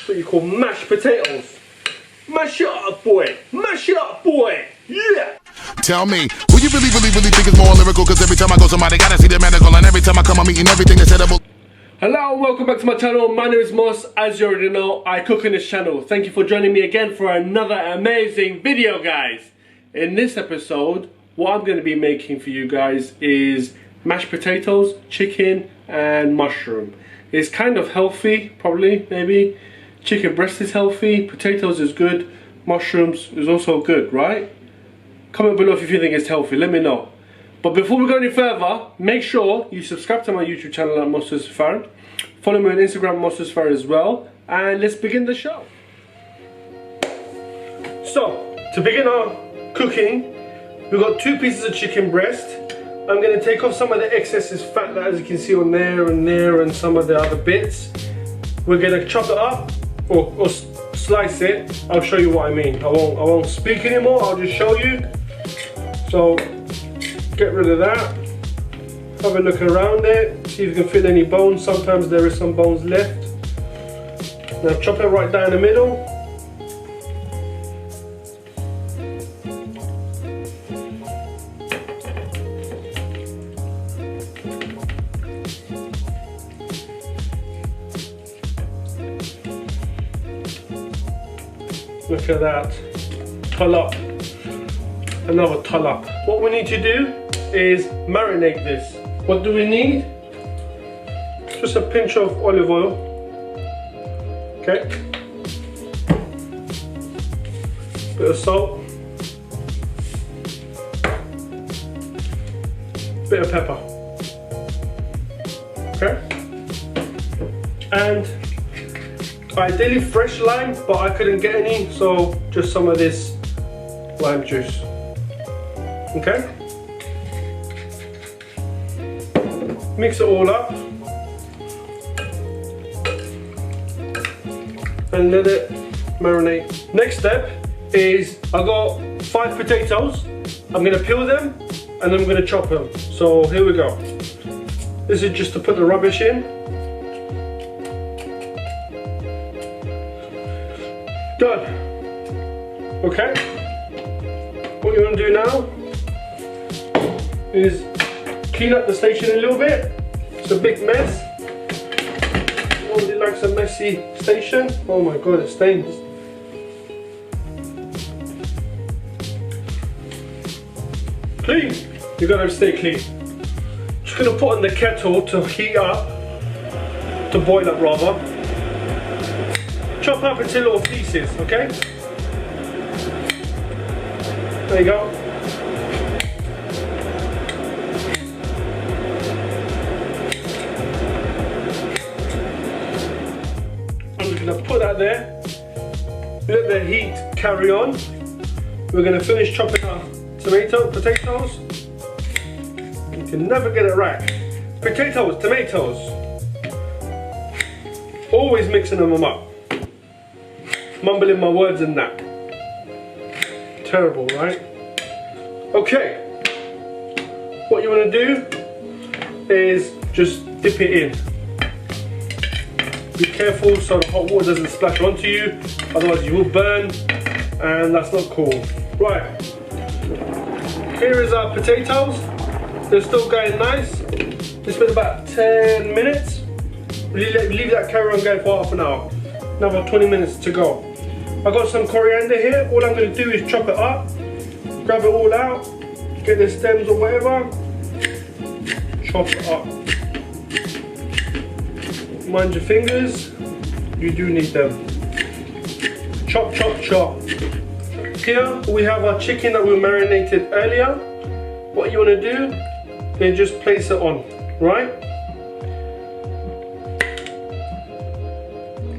what you call mashed potatoes. Mash it up, boy. Mash it up, boy. Yeah. Tell me, who you really think is more lyrical? Cause every time I go somebody gotta see the medical, and every time I come I'm eating everything is edible. Hello, welcome back to my channel. My name is Mos. As you already know, I cook on this channel. Thank you for joining me again for another amazing video, guys. In this episode, what I'm going to be making for you guys is mashed potatoes, chicken and mushroom. It's kind of healthy, probably, maybe. Chicken breast is healthy, potatoes is good, mushrooms is also good, right? Comment below if you think it's healthy, let me know. But before we go any further, make sure you subscribe to my YouTube channel at MosToosifar. Follow me on Instagram, MosToosifar as well. And let's begin the show. So, to begin our cooking, we've got 2 pieces of chicken breast. I'm going to take off some of the excess fat that, as you can see, on there and some of the other bits. We're going to chop it up or slice it. I'll show you what I mean. I won't speak anymore, I'll just show you. So, get rid of that, have a look around it, see if you can feel any bones. Sometimes there is some bones left. Now chop it right down the middle. Look at that, tull up, another tull up. What we need to do is marinate this. What do we need? Just a pinch of olive oil. Okay. Bit of salt. Bit of pepper. Okay. And ideally fresh lime, but I couldn't get any, so just some of this lime juice. Okay. Mix it all up and let it marinate. Next step is I got 5 potatoes. I'm gonna peel them and then I'm gonna chop them. So here we go. This is just to put the rubbish in. Done. Okay. What you want to do now is clean up the station a little bit. It's a big mess. Nobody likes a messy station. Oh my god, it stains. Clean. You gotta stay clean. Just gonna put on the kettle to heat up, to boil up rather. Chop up into little pieces, okay? There you go. I'm just gonna put that there. Let the heat carry on. We're gonna finish chopping our potatoes. You can never get it right. Potatoes, tomatoes. Always mixing them up. Mumbling my words in that. Terrible, right? Okay. What you want to do is just dip it in. Be careful so the hot water doesn't splash onto you, otherwise you will burn, and that's not cool. Right. Here is our potatoes. They're still going nice. It's been about 10 minutes. Leave that carry on going for half an hour. Another 20 minutes to go. I got some coriander here. All I'm going to do is chop it up, grab it all out, get the stems or whatever, chop it up. Mind your fingers, you do need them. Chop, chop, chop. Here we have our chicken that we marinated earlier. What you want to do is just place it on, right?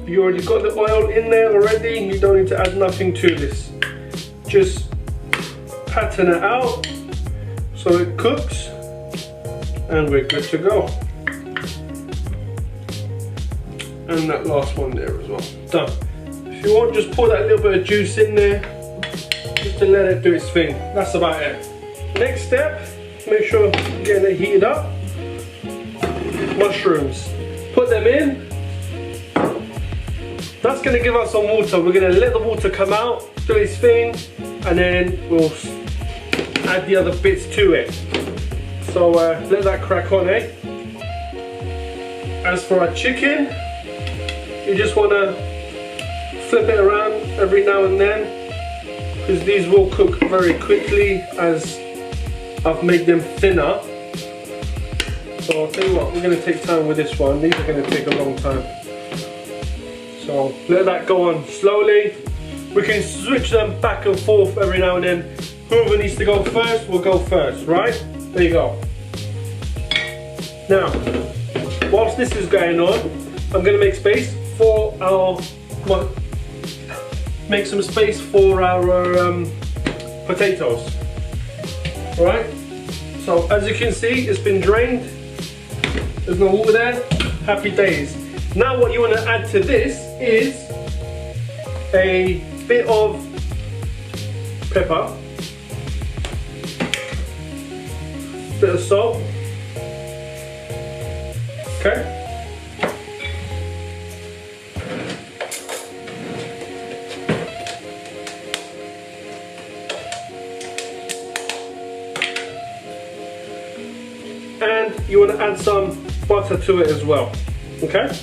You already got the oil in there already, you don't need to add nothing to this. Just pattern it out so it cooks and we're good to go. And that last one there as well. Done. If you want, just pour that little bit of juice in there just to let it do its thing. That's about it. Next step, make sure you're getting it heated up. Mushrooms. Put them in. That's going to give us some water. We're going to let the water come out, do its thing, and then we'll add the other bits to it. So let that crack on, eh? As for our chicken, you just want to flip it around every now and then, because these will cook very quickly as I've made them thinner. So I'll tell you what, we're going to take time with this one. These are going to take a long time. So let that go on slowly. We can switch them back and forth every now and then. Whoever needs to go first will go first, right? There you go. Now, whilst this is going on, I'm going to make space for our, make some space for our potatoes. Alright? So as you can see, it's been drained. There's no water there. Happy days. Now what you want to add to this is a bit of pepper, bit of salt, okay, and you want to add some butter to it as well, okay.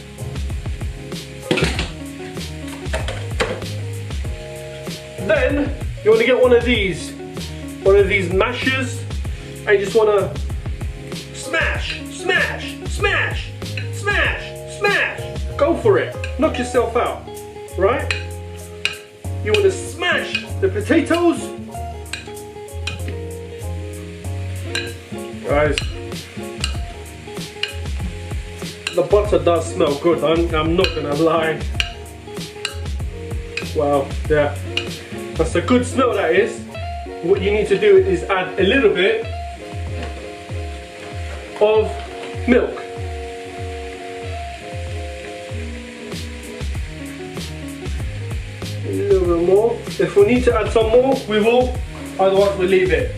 Then you want to get one of these mashers, and you just want to smash, smash, smash, smash, smash. Go for it. Knock yourself out, right? You want to smash the potatoes. Guys, the butter does smell good. I'm not gonna lie. Wow, yeah. That's a good smell, that is. What you need to do is add a little bit of milk. A little bit more. If we need to add some more, we will. Otherwise, we'll leave it.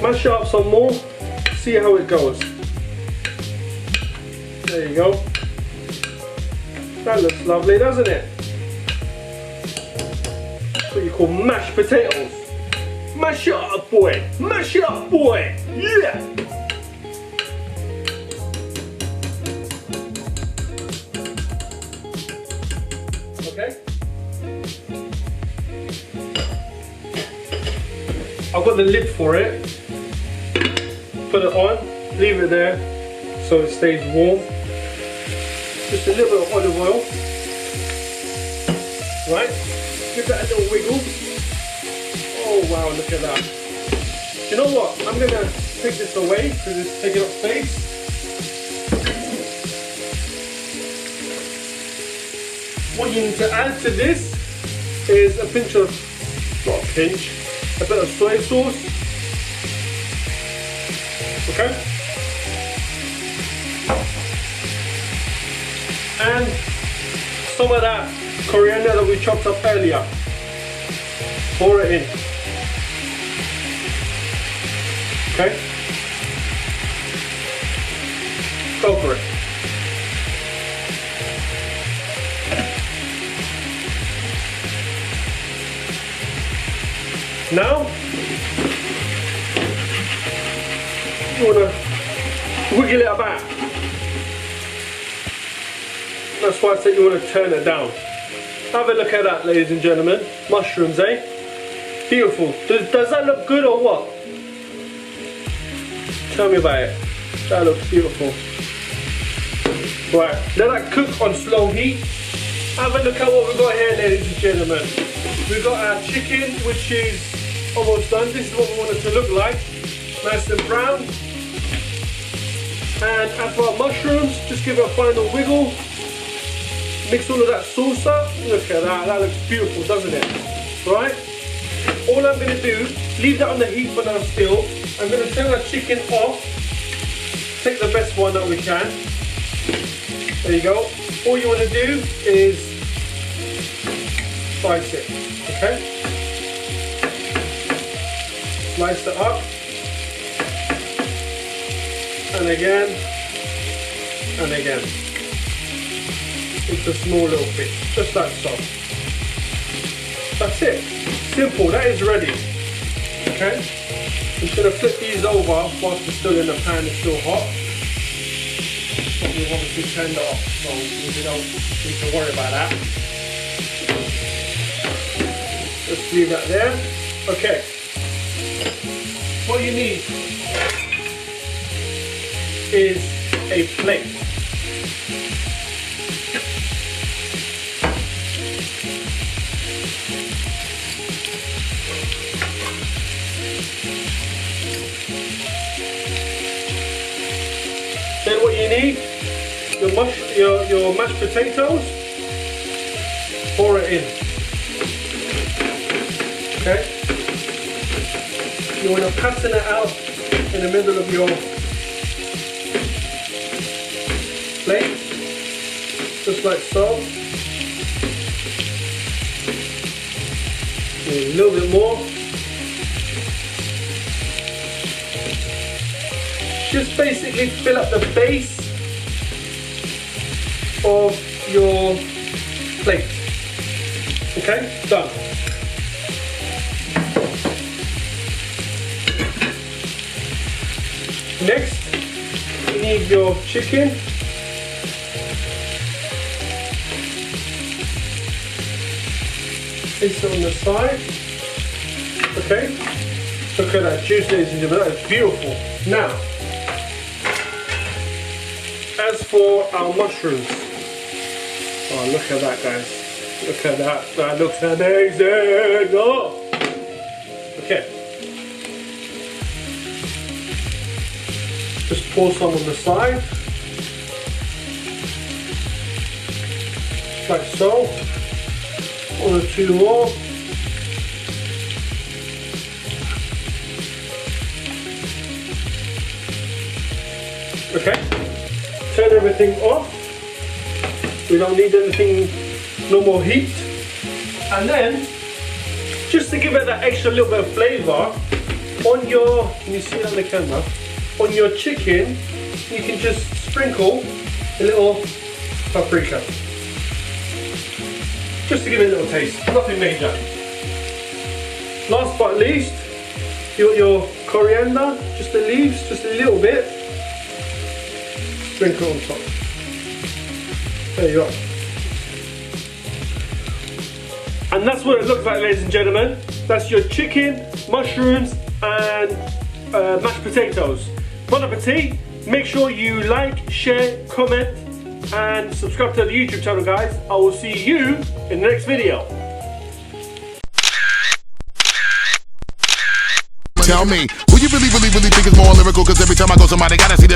Mash it up some more. See how it goes. There you go. That looks lovely, doesn't it? What you call mashed potatoes. Mash it up, boy. Mash it up, boy. Yeah. Okay. I've got the lid for it. Put it on. Leave it there so it stays warm. Just a little bit of olive oil. Right. Give that a little wiggle. Oh wow, look at that. You know what? I'm going to take this away because it's taking up space. What you need to add to this is a pinch of, not a pinch, a bit of soy sauce. Okay? And some of that coriander that we chopped up earlier. Pour it in. Okay? Go for it. Now, you want to wiggle it about. That's why I said you want to turn it down. Have a look at that, ladies and gentlemen. Mushrooms, eh? Beautiful. Does that look good or what? Tell me about it. That looks beautiful. Right, let that cook on slow heat. Have a look at what we've got here, ladies and gentlemen. We've got our chicken, which is almost done. This is what we want it to look like. Nice and brown. And as for our mushrooms, just give it a final wiggle. Mix all of that salsa. Look at that, that looks beautiful, doesn't it? Right? All I'm going to do, leave that on the heat for now still. I'm going to turn our chicken off. Take the best one that we can. There you go. All you want to do is slice it, okay? Slice it up. And again. And again. into small little bits, just like so. That's it. Simple, that is ready. Okay? I'm just going to flip these over whilst they're still in the pan, it's still hot. But we've obviously turned it off, so we don't need to worry about that. Just leave that there. Okay. What you need is a plate. Then what you need, your mashed potatoes, pour it in. Okay? You want to pattern it out in the middle of your plate, just like so. A little bit more. Just basically fill up the base of your plate. Okay, done. Next, you need your chicken. Place it on the side. Okay, look at that juice, ladies and gentlemen, that is beautiful. Now, as for our mushrooms, oh look at that guys, look at that, that looks amazing, oh! Okay, just pour some on the side, like so, 1 or 2 more. Okay. Turn everything off. We don't need anything, no more heat. And then, just to give it that extra little bit of flavour, on your, can you see it on the camera? On your chicken, you can just sprinkle a little paprika. Just to give it a little taste, nothing major. Last but not least, you got your coriander, just the leaves, just a little bit. Sprinkle on top. There you go. And that's what it looks like, ladies and gentlemen. That's your chicken, mushrooms, and mashed potatoes. Bon appetit. Make sure you like, share, comment, and subscribe to the YouTube channel, guys. I will see you in the next video. Tell me, who you really think is more lyrical? Cause every time I go, somebody gotta see